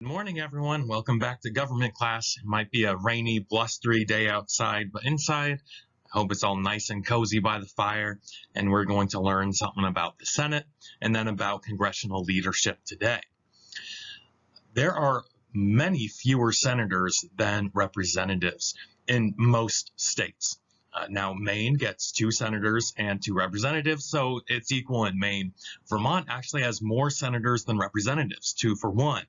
Good morning, everyone. Welcome back to government class. It might be a rainy, blustery day outside, but inside, I hope it's all nice and cozy by the fire. And we're going to learn something about the Senate and then about congressional leadership today. There are many fewer senators than representatives in most states. Now, Maine gets 2 senators and 2 representatives, so it's equal in Maine. Vermont actually has more senators than representatives, 2 for 1.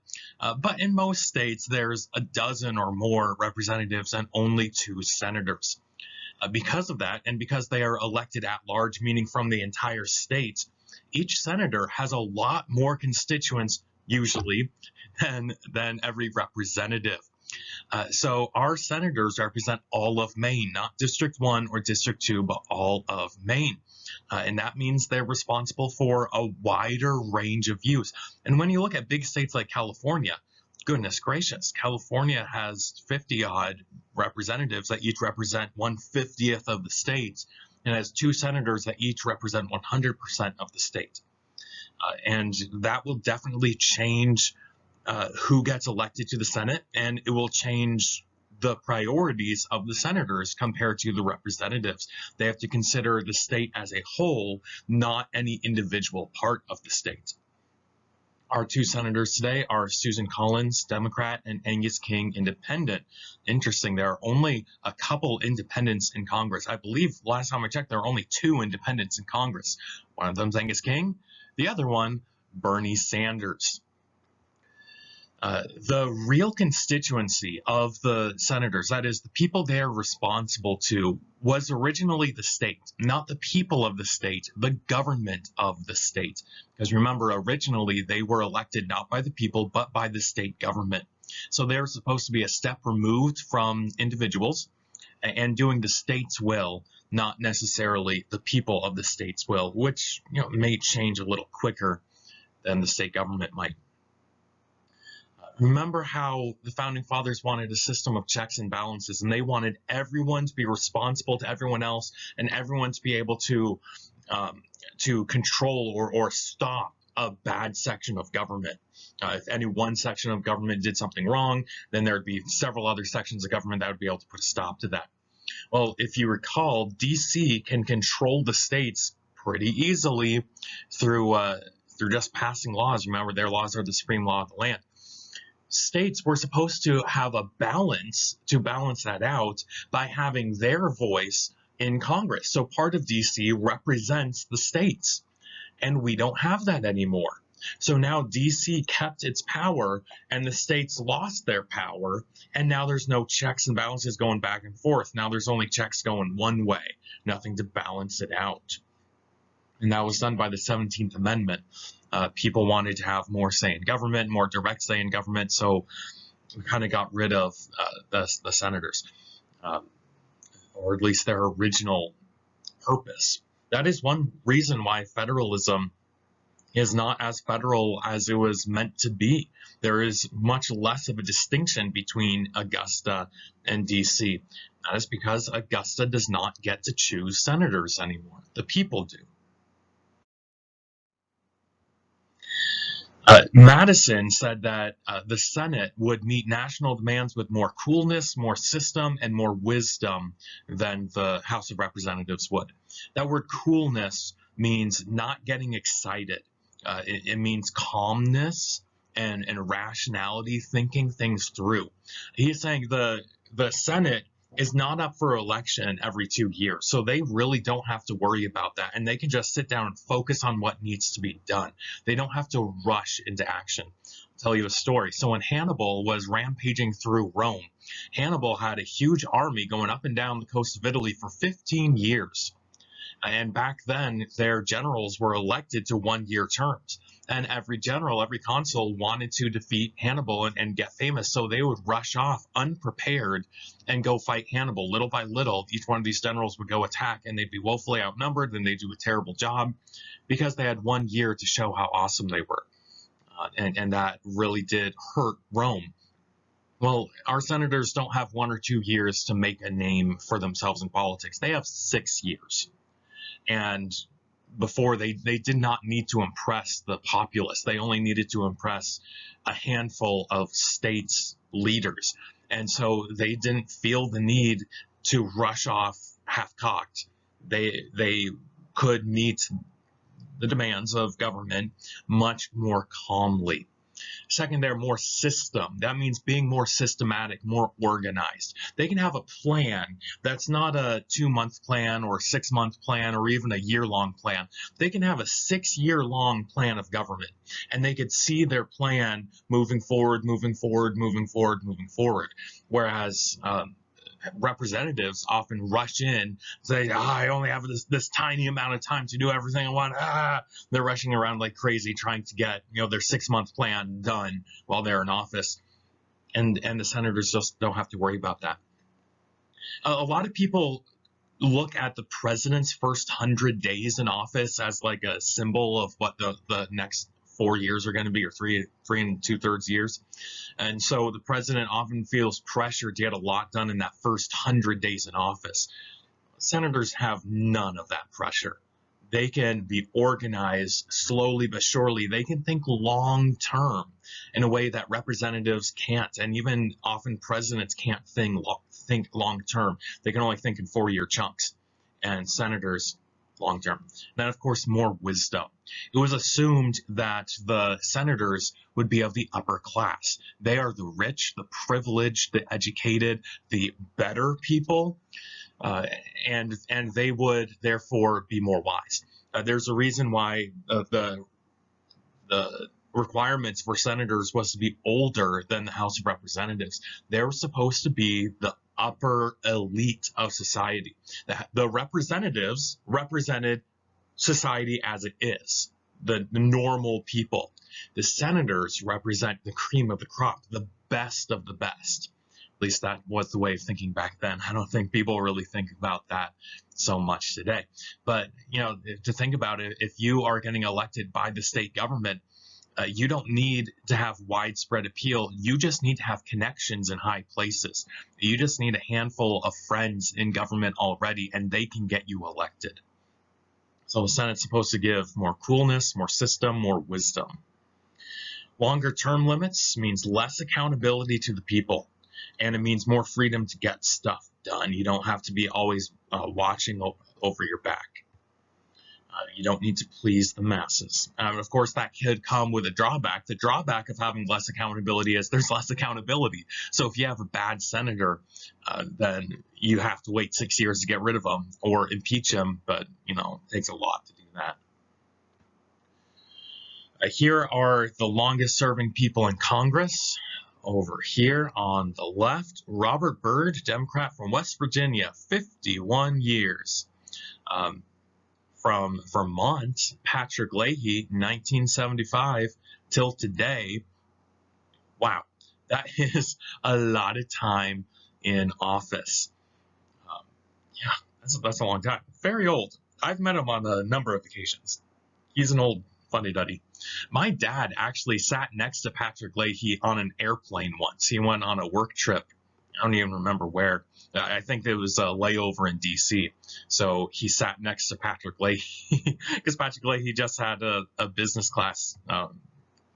But in most states, there's a dozen or more representatives and only 2 senators. Because of that, and because they are elected at large, meaning from the entire state, each senator has a lot more constituents, usually, than every representative. So our senators represent all of Maine, not District 1 or District 2, but all of Maine. And that means they're responsible for a wider range of views. And when you look at big states like California, goodness gracious, California has 50 odd representatives that each represent 1/50th of the state, and has 2 senators that each represent 100% of the state. And that will definitely change who gets elected to the Senate, and it will change the priorities of the senators compared to the representatives. They have to consider the state as a whole, not any individual part of the state. Our 2 senators today are Susan Collins, Democrat, and Angus King, Independent. Interesting, there are only a couple independents in Congress. I believe last time I checked, there are only 2 independents in Congress. One of them is Angus King, the other one, Bernie Sanders. The real constituency of the senators, that is, the people they're responsible to, was originally the state, not the people of the state, the government of the state. Because remember, originally they were elected not by the people, but by the state government. So they're supposed to be a step removed from individuals and doing the state's will, not necessarily the people of the state's will, which may change a little quicker than the state government might. Remember how the founding fathers wanted a system of checks and balances, and they wanted everyone to be responsible to everyone else, and everyone to be able to control or stop a bad section of government. If any one section of government did something wrong, then there would be several other sections of government that would be able to put a stop to that. Well, if you recall, DC can control the states pretty easily through just passing laws. Remember, their laws are the supreme law of the land. States were supposed to have a balance to balance that out by having their voice in Congress. So part of DC represents the states, and we don't have that anymore. So now DC kept its power and the states lost their power, and now there's no checks and balances going back and forth. Now there's only checks going one way, nothing to balance it out. And that was done by the 17th Amendment. People wanted to have more say in government, more direct say in government, so we kind of got rid of the senators, or at least their original purpose. That is one reason why federalism is not as federal as it was meant to be. There is much less of a distinction between Augusta and DC. That is because Augusta does not get to choose senators anymore. The people do. Madison said that the Senate would meet national demands with more coolness, more system, and more wisdom than the House of Representatives would. That word coolness means not getting excited. It means calmness and rationality, thinking things through. He's saying the Senate is not up for election every 2 years. So they really don't have to worry about that. And they can just sit down and focus on what needs to be done. They don't have to rush into action. I'll tell you a story. So when Hannibal was rampaging through Rome, Hannibal had a huge army going up and down the coast of Italy for 15 years. And back then, their generals were elected to 1-year terms. And every general, every consul wanted to defeat Hannibal and get famous. So they would rush off unprepared and go fight Hannibal. Little by little, each one of these generals would go attack, and they'd be woefully outnumbered, and they'd do a terrible job because they had 1 year to show how awesome they were. And that really did hurt Rome. Well, our senators don't have 1 or 2 years to make a name for themselves in politics. They have 6 years. And before they did not need to impress the populace. They only needed to impress a handful of states' leaders. And so they didn't feel the need to rush off half-cocked. They could meet the demands of government much more calmly. Second, they're more system. That means being more systematic, more organized. They can have a plan that's not a 2-month plan or 6-month plan or even a year-long plan. They can have a 6-year-long plan of government, and they could see their plan moving forward, moving forward, moving forward, moving forward. Whereas representatives often rush in, say, I only have this tiny amount of time to do everything I want. They're rushing around like crazy trying to get their 6-month plan done while they're in office. And the senators just don't have to worry about that. A lot of people look at the president's first 100 days in office as like a symbol of what the next 4 years are going to be, or three and 2/3 years. And so the president often feels pressure to get a lot done in that first 100 days in office. Senators have none of that pressure. They can be organized slowly but surely. They can think long term in a way that representatives can't, and even often presidents can't think long term. They can only think in 4-year chunks, and senators long term. Then, of course, more wisdom. It was assumed that the senators would be of the upper class. They are the rich, the privileged, the educated, the better people, and they would therefore be more wise. There's a reason why the requirements for senators was to be older than the House of Representatives. They were supposed to be the upper elite of society. The representatives represented society as it is, the normal people. The senators represent the cream of the crop, the best of the best. At least that was the way of thinking back then. I don't think people really think about that so much today. But, to think about it, if you are getting elected by the state government, you don't need to have widespread appeal. You just need to have connections in high places. You just need a handful of friends in government already, and they can get you elected. So the Senate's supposed to give more coolness, more system, more wisdom. Longer term limits means less accountability to the people, and it means more freedom to get stuff done. You don't have to be always watching over your back. You don't need to please the masses. Of course, that could come with a drawback. The drawback of having less accountability is there's less accountability. So if you have a bad senator, then you have to wait 6 years to get rid of them or impeach him. But, it takes a lot to do that. Here are the longest serving people in Congress. Over here on the left, Robert Byrd, Democrat from West Virginia, 51 years. From Vermont, Patrick Leahy, 1975 till today. Wow, that is a lot of time in office. That's a long time. Very old. I've met him on a number of occasions. He's an old fuddy-duddy. My dad actually sat next to Patrick Leahy on an airplane once. He went on a work trip. I don't even remember where. I think it was a layover in D.C. So he sat next to Patrick Leahy because Patrick Leahy just had a business class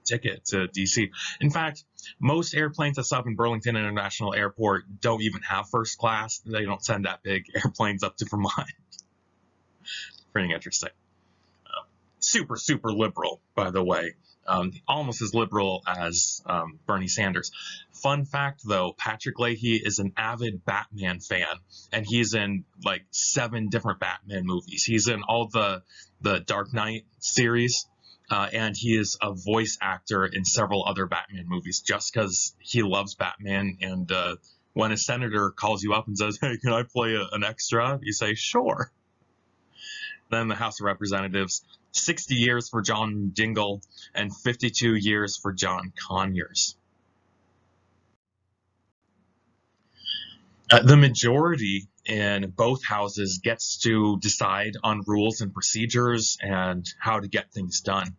ticket to D.C. In fact, most airplanes that stop in Burlington International Airport don't even have first class. They don't send that big airplanes up to Vermont. Pretty interesting. Super, super liberal, by the way. Almost as liberal as Bernie Sanders. Fun fact, though, Patrick Leahy is an avid Batman fan, and he's in like 7 different Batman movies. He's in all the Dark Knight series, and he is a voice actor in several other Batman movies just because he loves Batman. And when a senator calls you up and says, hey, can I play an extra? You say, sure. Then the House of Representatives, 60 years for John Dingell and 52 years for John Conyers. The majority in both houses gets to decide on rules and procedures and how to get things done.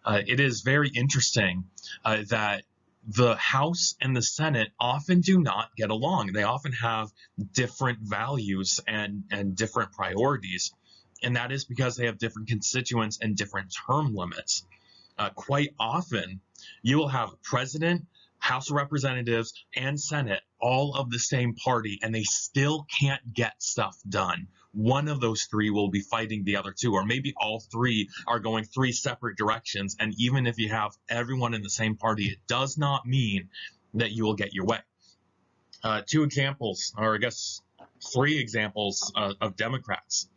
It is very interesting that the House and the Senate often do not get along. They often have different values and different priorities. And that is because they have different constituents and different term limits. Quite often, you will have president, House of Representatives, and Senate all of the same party, and they still can't get stuff done. One of those three will be fighting the other two, or maybe all three are going three separate directions. And even if you have everyone in the same party, it does not mean that you will get your way. Two examples, or I guess 3 examples of Democrats.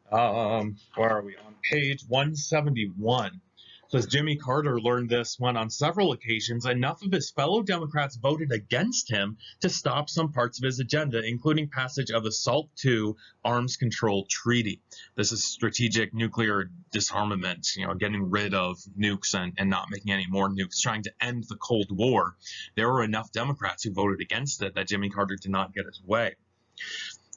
Where are we? On page 171. Says Jimmy Carter learned this when on several occasions enough of his fellow Democrats voted against him to stop some parts of his agenda, including passage of the SALT II arms control treaty. This is strategic nuclear disarmament, getting rid of nukes and not making any more nukes, trying to end the Cold War. There were enough Democrats who voted against it that Jimmy Carter did not get his way.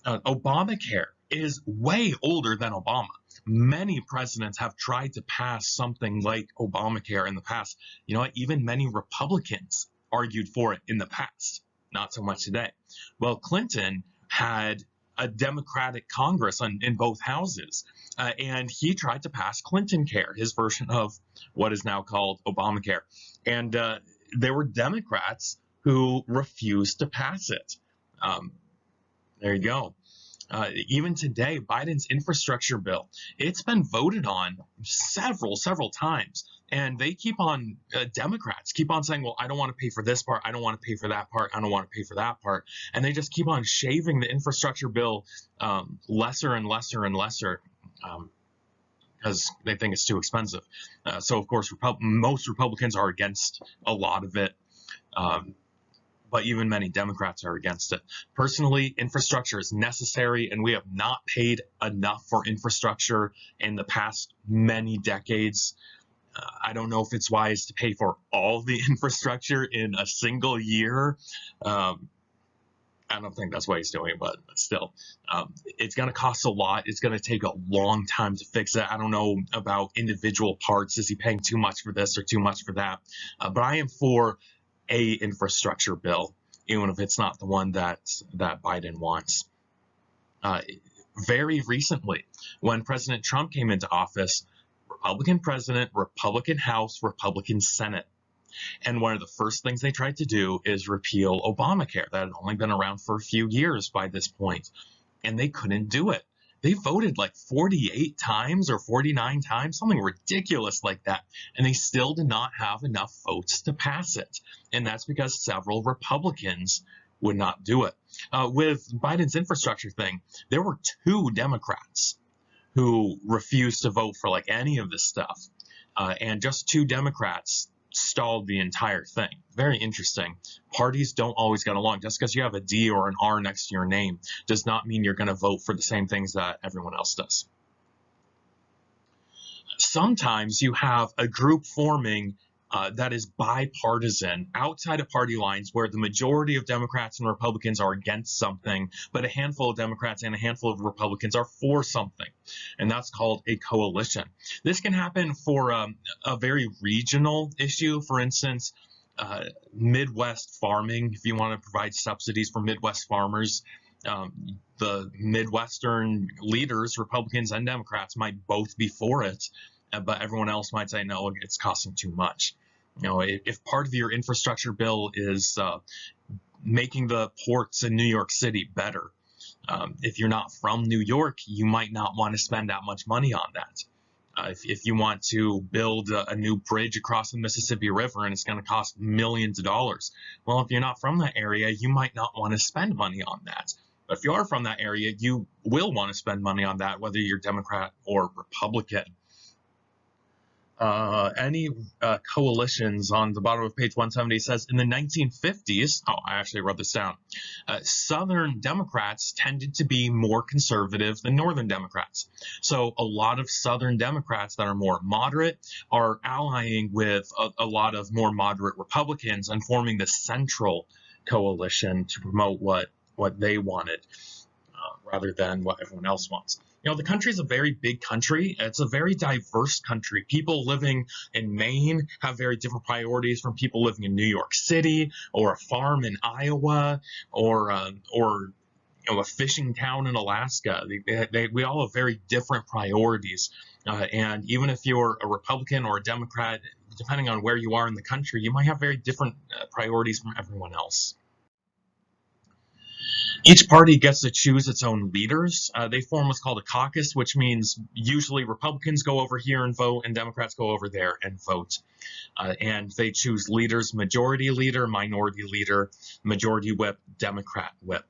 Obamacare is way older than Obama. Many presidents have tried to pass something like Obamacare in the past. You know what? Even many Republicans argued for it in the past. Not so much today. Well, Clinton had a Democratic Congress in both houses, and he tried to pass Clinton Care, his version of what is now called Obamacare. And there were Democrats who refused to pass it. There you go. Even today, Biden's infrastructure bill, it's been voted on several times. And they keep on, Democrats keep on saying, well, I don't want to pay for this part. I don't want to pay for that part. I don't want to pay for that part. And they just keep on shaving the infrastructure bill lesser and lesser and lesser because they think it's too expensive. So, of course, most Republicans are against a lot of it. But even many Democrats are against it. Personally, infrastructure is necessary, and we have not paid enough for infrastructure in the past many decades. I don't know if it's wise to pay for all the infrastructure in a single year. I don't think that's why he's doing it, but still, it's going to cost a lot. It's going to take a long time to fix it. I don't know about individual parts. Is he paying too much for this or too much for that? But I am for a infrastructure bill, even if it's not the one that Biden wants. Very recently, when President Trump came into office, Republican president, Republican House, Republican Senate. And one of the first things they tried to do is repeal Obamacare. That had only been around for a few years by this point, and they couldn't do it. They voted like 48 times or 49 times, something ridiculous like that. And they still did not have enough votes to pass it. And that's because several Republicans would not do it. With Biden's infrastructure thing, there were 2 Democrats who refused to vote for like any of this stuff. And just 2 Democrats stalled the entire thing. Very interesting. Parties don't always get along. Just because you have a D or an R next to your name does not mean you're going to vote for the same things that everyone else does. Sometimes you have a group forming that is bipartisan outside of party lines, where the majority of Democrats and Republicans are against something, but a handful of Democrats and a handful of Republicans are for something. And that's called a coalition. This can happen for a very regional issue. For instance, Midwest farming, if you want to provide subsidies for Midwest farmers, the Midwestern leaders, Republicans and Democrats, might both be for it, but everyone else might say, no, it's costing too much. If part of your infrastructure bill is making the ports in New York City better, if you're not from New York, you might not want to spend that much money on that. If you want to build a new bridge across the Mississippi River and it's going to cost millions of dollars, well, if you're not from that area, you might not want to spend money on that. But if you are from that area, you will want to spend money on that, whether you're Democrat or Republican. Any coalitions on the bottom of page 170 says in the 1950s, I actually wrote this down, Southern Democrats tended to be more conservative than Northern Democrats. So a lot of Southern Democrats that are more moderate are allying with a lot of more moderate Republicans and forming the central coalition to promote what they wanted rather than what everyone else wants. The country is a very big country. It's a very diverse country. People living in Maine have very different priorities from people living in New York City or a farm in Iowa or a fishing town in Alaska. We all have very different priorities. And even if you're a Republican or a Democrat, depending on where you are in the country, you might have very different priorities from everyone else. Each party gets to choose its own leaders. They form what's called a caucus, which means usually Republicans go over here and vote, and Democrats go over there and vote. And they choose leaders: majority leader, minority leader, majority whip, Democrat whip.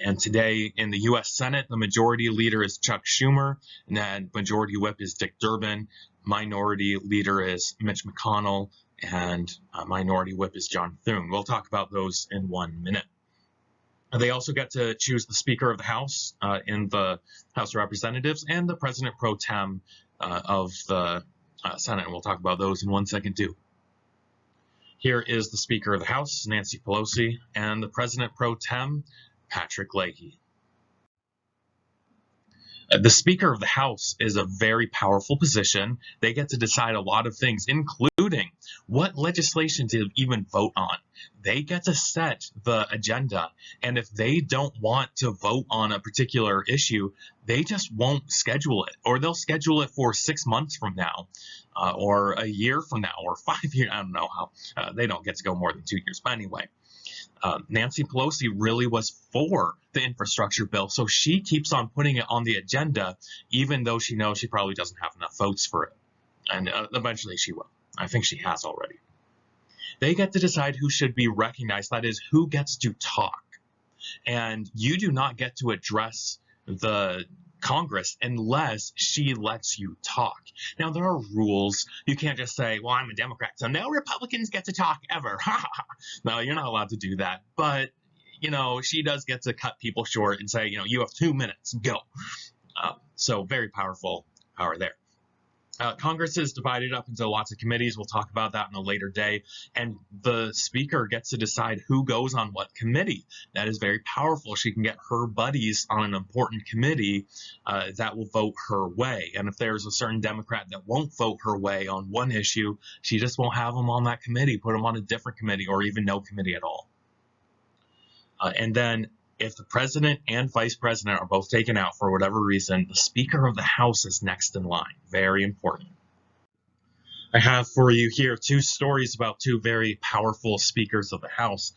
And today in the U.S. Senate, the majority leader is Chuck Schumer, and then majority whip is Dick Durbin. Minority leader is Mitch McConnell, and minority whip is John Thune. We'll talk about those in 1 minute. They also get to choose the Speaker of the House in the House of Representatives and the President pro tem of the Senate. And we'll talk about those in 1 second too. Here is the Speaker of the House, Nancy Pelosi, and the President pro tem, Patrick Leahy. The Speaker of the House is a very powerful position. They get to decide a lot of things, including what legislation to even vote on. They get to set the agenda, and if they don't want to vote on a particular issue, they just won't schedule it, or they'll schedule it for 6 months from now, or a year from now, or 5 years. I don't know how. They don't get to go more than 2 years, but anyway. Nancy Pelosi really was for the infrastructure bill, so she keeps on putting it on the agenda, even though she knows she probably doesn't have enough votes for it. And eventually she will. I think she has already. They get to decide who should be recognized, that is, who gets to talk. And you do not get to address the Congress unless she lets you talk. Now, there are rules. You can't just say, well, I'm a Democrat, so no Republicans get to talk ever. No, you're not allowed to do that. But, she does get to cut people short and say, you have 2 minutes, go. So very powerful power there. Congress is divided up into lots of committees. We'll talk about that in a later day. And the Speaker gets to decide who goes on what committee. That is very powerful. She can get her buddies on an important committee that will vote her way. And if there's a certain Democrat that won't vote her way on one issue, she just won't have them on that committee, put them on a different committee, or even no committee at all. And then if the president and vice president are both taken out for whatever reason, the Speaker of the House is next in line. Very important. I have for you here 2 stories about 2 very powerful speakers of the House.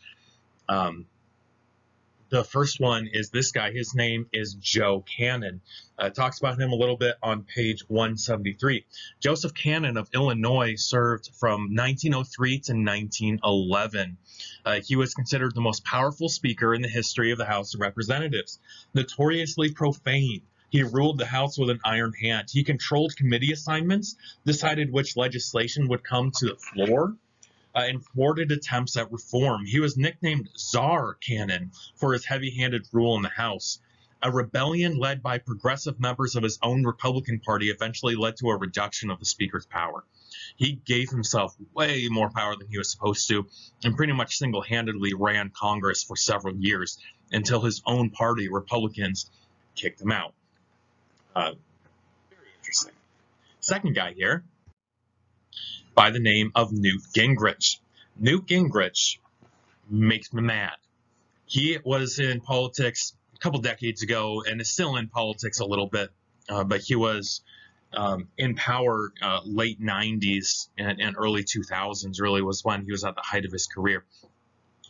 The first one is this guy. His name is Joe Cannon. Talks about him a little bit on page 173. Joseph Cannon of Illinois served from 1903 to 1911. He was considered the most powerful speaker in the history of the House of Representatives. Notoriously profane, he ruled the House with an iron hand. He controlled committee assignments, decided which legislation would come to the floor, and thwarted attempts at reform. He was nicknamed Czar Cannon for his heavy-handed rule in the House. A rebellion led by progressive members of his own Republican Party eventually led to a reduction of the Speaker's power. He gave himself way more power than he was supposed to, and pretty much single-handedly ran Congress for several years until his own party, Republicans, kicked him out. Very interesting. Second guy here, by the name of Newt Gingrich. Newt Gingrich makes me mad. He was in politics a couple decades ago and is still in politics a little bit, but he was in power late 90s and early 2000s really was when he was at the height of his career.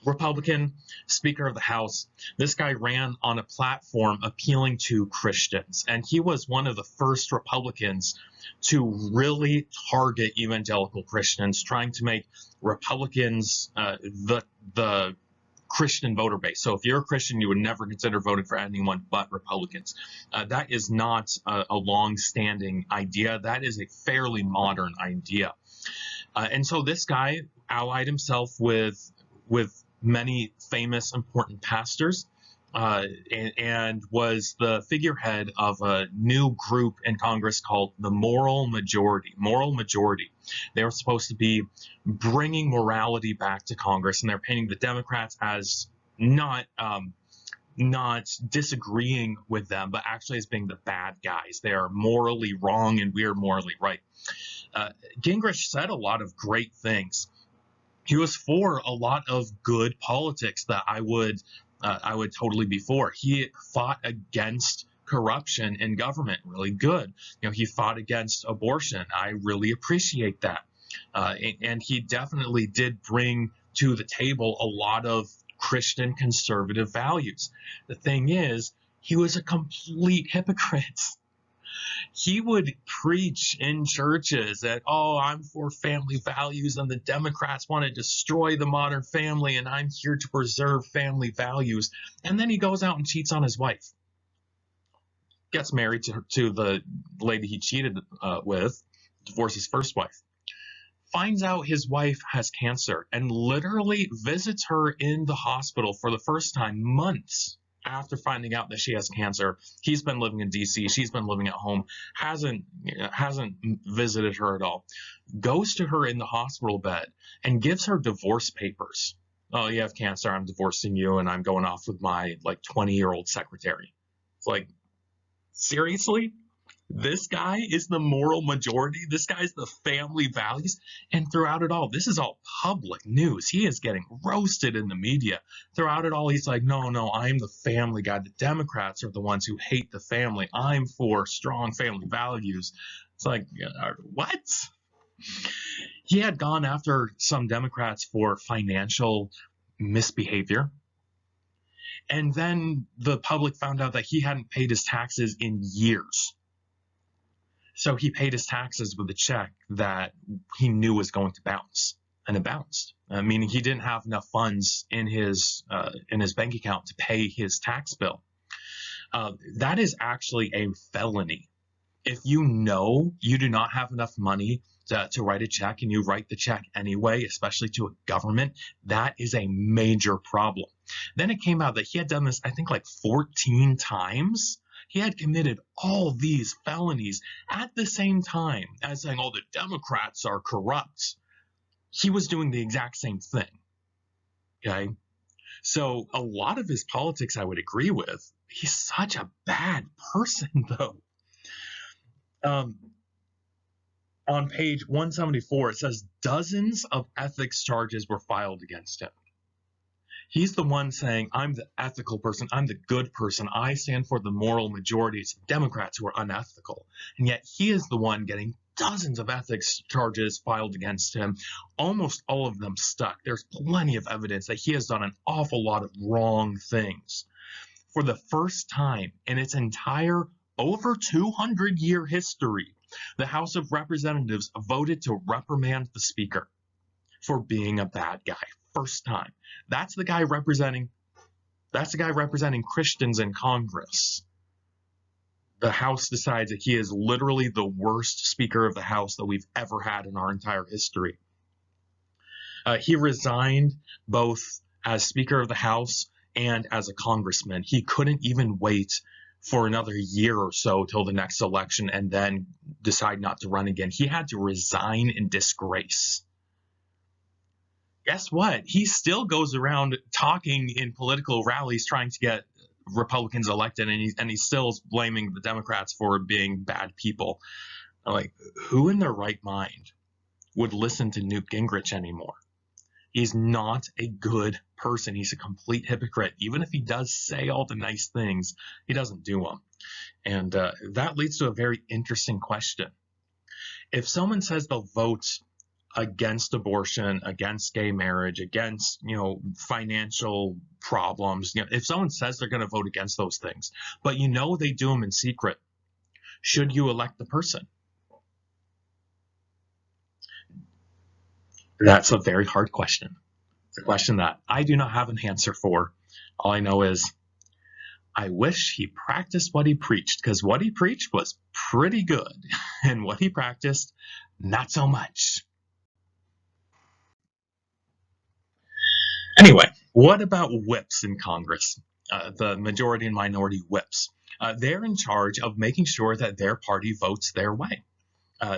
Republican, Speaker of the House. This guy ran on a platform appealing to Christians, and he was one of the first Republicans to really target evangelical Christians, trying to make Republicans the Christian voter base. So if you're a Christian, you would never consider voting for anyone but Republicans. That is not a long-standing idea. That is a fairly modern idea. And so this guy allied himself with many famous, important pastors, and was the figurehead of a new group in Congress called the Moral Majority. Moral Majority. They were supposed to be bringing morality back to Congress, and they're painting the Democrats as not disagreeing with them, but actually as being the bad guys. They are morally wrong, and we're morally right. Gingrich said a lot of great things. He was for a lot of good politics that I would I would totally be for. He fought against corruption in government, really good. He fought against abortion. I really appreciate that. And he definitely did bring to the table a lot of Christian conservative values. The thing is, he was a complete hypocrite. He would preach in churches that, oh, I'm for family values and the Democrats want to destroy the modern family and I'm here to preserve family values. And then he goes out and cheats on his wife. Gets married to the lady he cheated with, divorced his first wife. Finds out his wife has cancer and literally visits her in the hospital for the first time months after finding out that she has cancer. He's been living in DC. She's been living at home. Hasn't visited her at all. Goes to her in the hospital bed and gives her divorce papers. Oh, you have cancer. I'm divorcing you, and I'm going off with my 20-year-old secretary. It's like, seriously? This guy is the moral majority. This guy's the family values. And throughout it all, this is all public news. He is getting roasted in the media. Throughout it all, he's like, no, I'm the family guy. The Democrats are the ones who hate the family. I'm for strong family values. It's like, what? He had gone after some Democrats for financial misbehavior. And then the public found out that he hadn't paid his taxes in years. So he paid his taxes with a check that he knew was going to bounce, and it bounced. Meaning he didn't have enough funds in his bank account to pay his tax bill. That is actually a felony. If you know you do not have enough money to write a check and you write the check anyway, especially to a government, that is a major problem. Then it came out that he had done this, I think, 14 times. He had committed all these felonies at the same time as saying, oh, the Democrats are corrupt. He was doing the exact same thing. Okay? So a lot of his politics I would agree with. He's such a bad person, though. On page 174, it says dozens of ethics charges were filed against him. He's the one saying, I'm the ethical person. I'm the good person. I stand for the moral majority. It's Democrats who are unethical. And yet he is the one getting dozens of ethics charges filed against him, almost all of them stuck. There's plenty of evidence that he has done an awful lot of wrong things. For the first time in its entire over 200-year history, the House of Representatives voted to reprimand the Speaker for being a bad guy. First time. That's the guy representing Christians in Congress. The House decides that he is literally the worst Speaker of the House that we've ever had in our entire history. He resigned both as Speaker of the House and as a congressman. He couldn't even wait for another year or so till the next election and then decide not to run again. He had to resign in disgrace. Guess what? He still goes around talking in political rallies trying to get Republicans elected, and he's still blaming the Democrats for being bad people. Like, who in their right mind would listen to Newt Gingrich anymore? He's not a good person. He's a complete hypocrite. Even if he does say all the nice things, he doesn't do them. And that leads to a very interesting question. If someone says they'll vote against abortion, against gay marriage, against, financial problems, if someone says they're going to vote against those things, but they do them in secret, should you elect the person? That's a very hard question. It's a question that I do not have an answer for. All I know is I wish he practiced what he preached, because what he preached was pretty good, and what he practiced, not so much. Anyway, what about whips in Congress? The majority and minority whips. They're in charge of making sure that their party votes their way.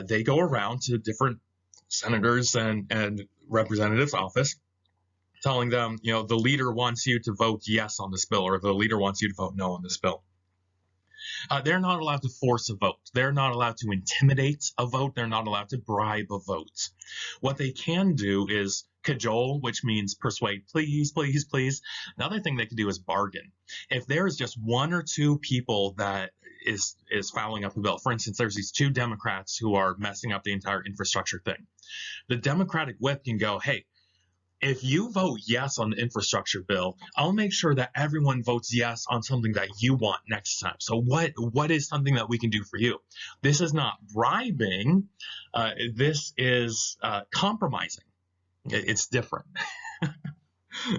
They go around to different senators and representatives' office, telling them, the leader wants you to vote yes on this bill, or the leader wants you to vote no on this bill. They're not allowed to force a vote. They're not allowed to intimidate a vote. They're not allowed to bribe a vote. What they can do is Cajole, which means persuade, please, please, please. Another thing they could do is bargain. If there's just one or two people that is fouling up the bill, for instance, there's these two Democrats who are messing up the entire infrastructure thing. The Democratic whip can go, hey, if you vote yes on the infrastructure bill, I'll make sure that everyone votes yes on something that you want next time. So what is something that we can do for you? This is not bribing. This is compromising. It's different.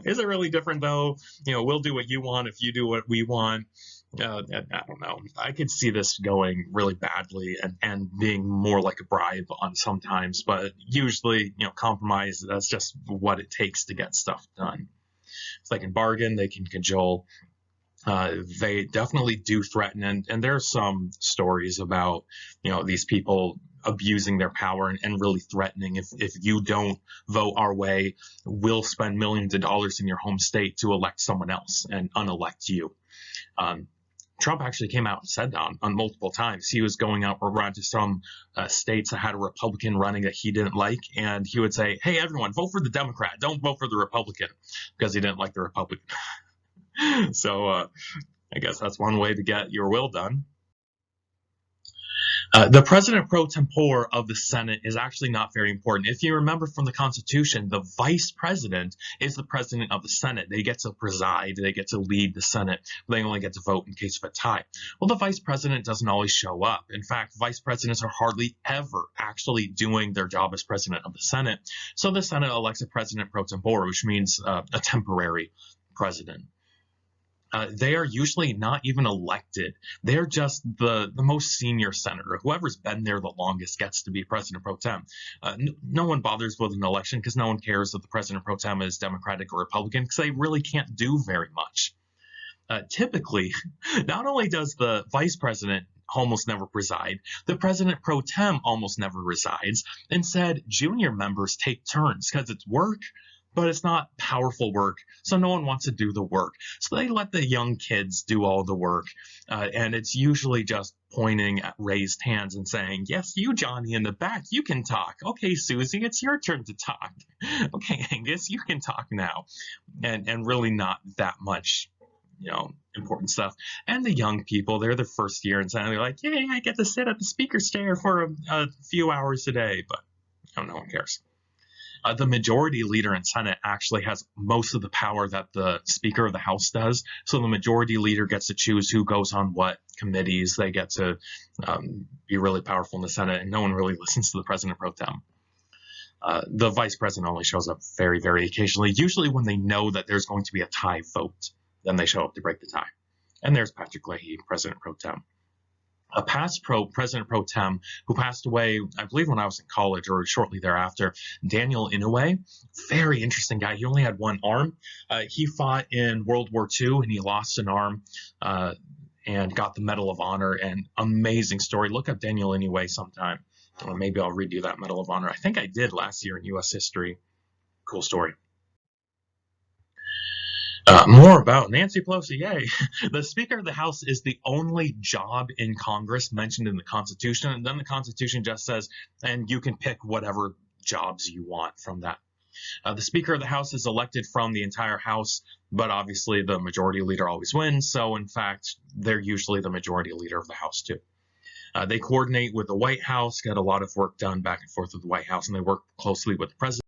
Is it really different though? We'll do what you want if you do what we want. I don't know. I could see this going really badly and being more like a bribe on sometimes, but usually, compromise, that's just what it takes to get stuff done. So they can bargain, they can cajole. They definitely do threaten, and there's some stories about, these people abusing their power and really threatening, if you don't vote our way, we'll spend millions of dollars in your home state to elect someone else and unelect you. Trump actually came out and said that on multiple times. He was going out around to some states that had a Republican running that he didn't like, and he would say, hey, everyone, vote for the Democrat. Don't vote for the Republican, because he didn't like the Republican. So I guess that's one way to get your will done. The president pro tempore of the Senate is actually not very important. If you remember from the Constitution, the vice president is the president of the Senate. They get to preside, they get to lead the Senate, but they only get to vote in case of a tie. Well, the vice president doesn't always show up. In fact, vice presidents are hardly ever actually doing their job as president of the Senate. So the Senate elects a president pro tempore, which means a temporary president. They are usually not even elected. They're just the most senior senator. Whoever's been there the longest gets to be president pro tem. No one bothers with an election because no one cares if the president pro tem is Democratic or Republican, because they really can't do very much. Typically, not only does the vice president almost never preside, the president pro tem almost never resides. Instead, junior members take turns because it's work, but it's not powerful work, so no one wants to do the work. So they let the young kids do all the work, and it's usually just pointing at raised hands and saying, yes, you, Johnny, in the back, you can talk. Okay, Susie, it's your turn to talk. Okay, Angus, you can talk now. And really not that much, important stuff. And the young people, they're the first year, and so they're like, yay, I get to sit at the speaker's chair for a few hours a day, but no one cares. The majority leader in Senate actually has most of the power that the Speaker of the House does. So the majority leader gets to choose who goes on what committees. They get to be really powerful in the Senate, and no one really listens to the president pro tem. The vice president only shows up very, very occasionally, usually when they know that there's going to be a tie vote. Then they show up to break the tie. And there's Patrick Leahy, president pro tem. A past president pro tem who passed away, I believe, when I was in college or shortly thereafter, Daniel Inouye. Very interesting guy. He only had one arm. He fought in World War II, and he lost an arm and got the Medal of Honor. And amazing story. Look up Daniel Inouye sometime. Or maybe I'll redo that Medal of Honor. I think I did last year in U.S. history. Cool story. More about Nancy Pelosi, yay. The Speaker of the House is the only job in Congress mentioned in the Constitution, and then the Constitution just says, and you can pick whatever jobs you want from that. The Speaker of the House is elected from the entire House, but obviously the majority leader always wins, so in fact, they're usually the majority leader of the House too. They coordinate with the White House, get a lot of work done back and forth with the White House, and they work closely with the president.